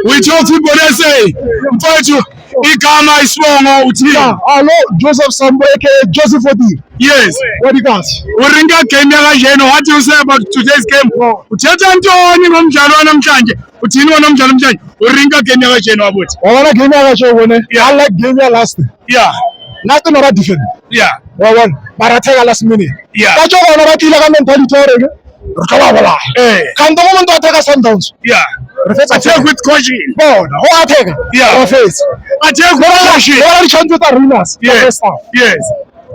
We talk to Bonese. Mfowethu igama isibongo uthini? Hello, Joseph Sambo aka Joseph Odi. Yes. What do you got? Uringa game yakajeno. What do you say about today's game? Uthetha ntoni ngomdlalo wanamhlanje? Uthini wona umdlalo namhlanje? Uringa game yakajeno wabuthi. Wona game yakajeno wona. I like game ya last. Yeah. Nothing or different. Yeah. One. Barateka last minute. Yeah. Kacho wona batila ka mentality orege. Rukababala. Kanto umuntu atheka Sundowns. Yeah. Attack with caution. Bona, who atheka? Yeah. Face. Attack with caution. Wona chance with Arunas. Yes. Yes.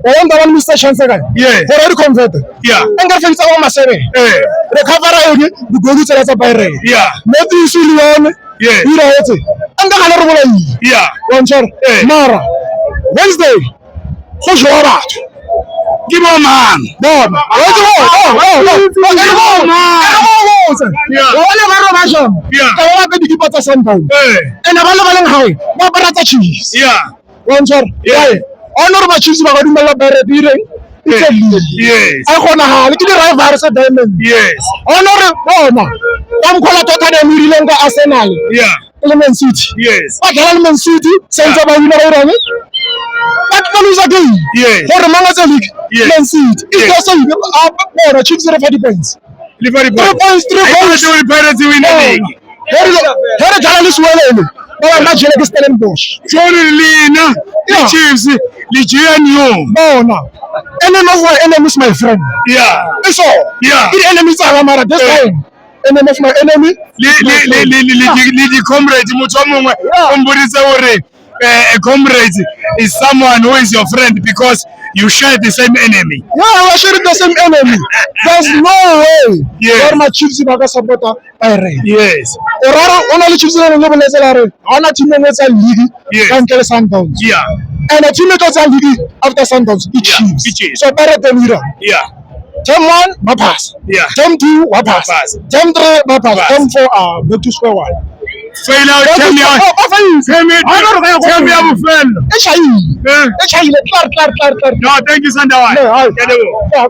Wona one Mr. Chance guy. Yes. Already converted. Yeah. Engafisa wa masebe. Recover yoni bugodu tsela tsa bayre. Yeah. Meti silione. Yes. Ira etse. Engakala re bola yi. Yeah. Wanchar. Mara. Wednesday. Go jwa batho. Give on man. Bona. Sundowns. And abantu high. Ba barata cheese. Yeah. Wanchar. Yeah. Honor ba cheese ba go dumela ba re it's a league. Yes. I gona ha le ke di rivals sa Diamond. Yes. Honor bona. Ba mkhola Tottenham e rile nga Arsenal. Yeah. Man City. Yes. Ba dlala Man City senza ba wina ba irane. Ba lose again. Yes. For Manga League. Yes. Man City. It's also bona Chiefs are 40 points. 3 points. 3 points. I want to win the league. Here dlala le swelele. Ba ma jele ke Stellenbosch. Sorry Lina. The Chiefs Ligiano. Bona. Enemy of my enemy is my friend. Yeah. That's all. Yeah. The enemies are mara this time. Enemy of my enemy. Li comrade motho mongwe o mboditse hore a comrade is someone who is your friend because you share the same enemy. Yeah, we share the same enemy. There's no way. Yes. Or my Chiefs ba ka supporta Bayern. Yes. Orara ona le Chiefs le boletsela re ona team e tsa league ka ntle le Sundowns. Yeah. And the team e tsa league after Sundowns the Chiefs. So better than Mira. Yeah. Term 1 ba pass. Yeah. Term 2 ba pass. Term 3 ba pass. Term 4 back to square one. Fail out. Tell me how. Tell me how you feel. Klar. No, thank you, Sandawa. Yeah,